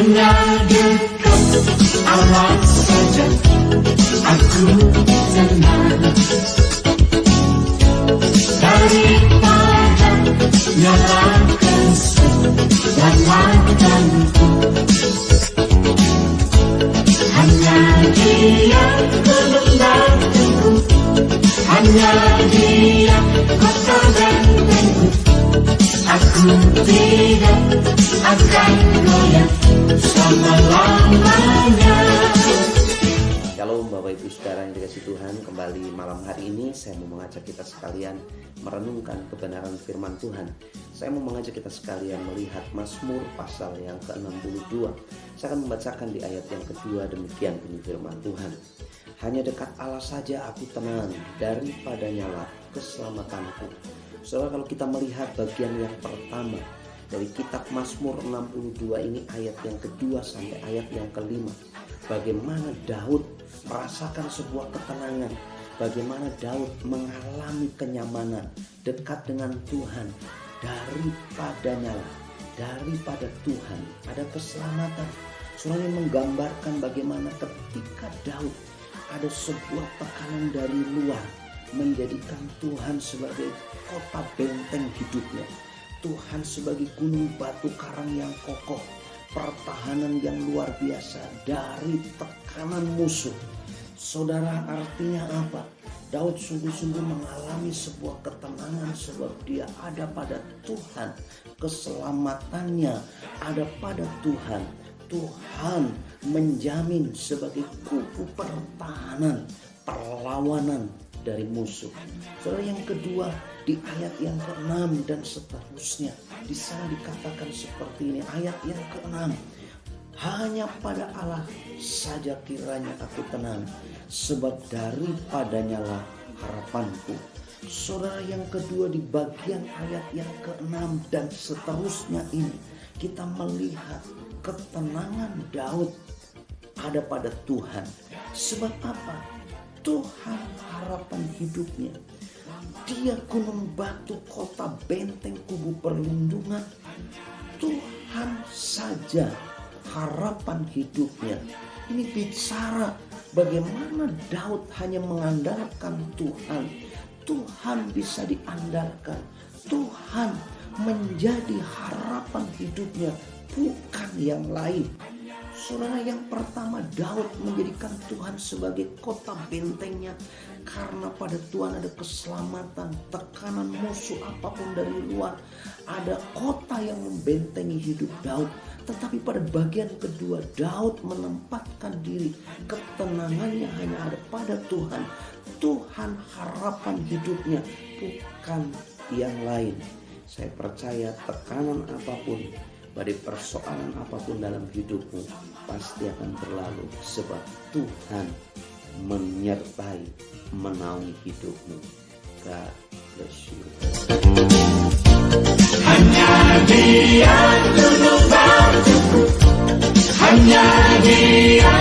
hanya dekat Allah saja aku senang, daripada nyalakan segala-galaku. Hanya Dia gunung batuku, hanya Dia kota bentengku. Aku tidak akan goyah selama-lamanya. Shalom Bapak Ibu Saudara yang dikasihi Tuhan, kembali malam hari ini saya mau mengajak kita sekalian merenungkan kebenaran firman Tuhan. Saya mau mengajak kita sekalian melihat Mazmur pasal yang ke-62. Saya akan membacakan di ayat yang kedua, demikian bunyi firman Tuhan. Hanya dekat Allah saja aku tenang, daripadanya lah keselamatanku. Saudara, kalau kita melihat bagian yang pertama dari kitab Mazmur 62 ini, ayat yang kedua sampai ayat yang kelima, bagaimana Daud merasakan sebuah ketenangan, bagaimana Daud mengalami kenyamanan dekat dengan Tuhan. Daripadanya, daripada Tuhan ada keselamatan. Saudara, ini menggambarkan bagaimana ketika Daud ada sebuah tekanan dari luar, menjadikan Tuhan sebagai kota benteng hidupnya, Tuhan sebagai gunung batu karang yang kokoh, pertahanan yang luar biasa dari tekanan musuh. Saudara, artinya apa? Daud sungguh-sungguh mengalami sebuah ketenangan sebab dia ada pada Tuhan. Keselamatannya ada pada Tuhan. Tuhan menjamin sebagai kubu pertahanan, perlawanan dari musuh. Saudara, yang kedua di ayat yang ke-6 dan seterusnya, di sana dikatakan seperti ini, ayat yang ke-6. Hanya pada Allah saja kiranya aku tenang, sebab daripadanya lah harapanku. Saudara, yang kedua di bagian ayat yang ke-6 dan seterusnya ini, kita melihat ketenangan Daud ada pada Tuhan. Sebab apa? Tuhan harapan hidupnya. Dia gunung batu, kota benteng, kubu perlindungan. Tuhan saja harapan hidupnya. Ini bicara bagaimana Daud hanya mengandalkan Tuhan. Tuhan bisa diandalkan. Tuhan menjadi harapan hidupnya, bukan yang lain. Saudara, yang pertama Daud menjadikan Tuhan sebagai kota bentengnya, karena pada Tuhan ada keselamatan, tekanan musuh apapun dari luar, ada kota yang membentengi hidup Daud. Tetapi pada bagian kedua Daud menempatkan diri, ketenangannya hanya ada pada Tuhan. Tuhan harapan hidupnya, bukan yang lain. Saya percaya tekanan apapun, badai persoalan apapun dalam hidupmu pasti akan berlalu, sebab Tuhan menyertai, menaungi hidupmu. God bless you. Hanya Dia gunung batuku, hanya Dia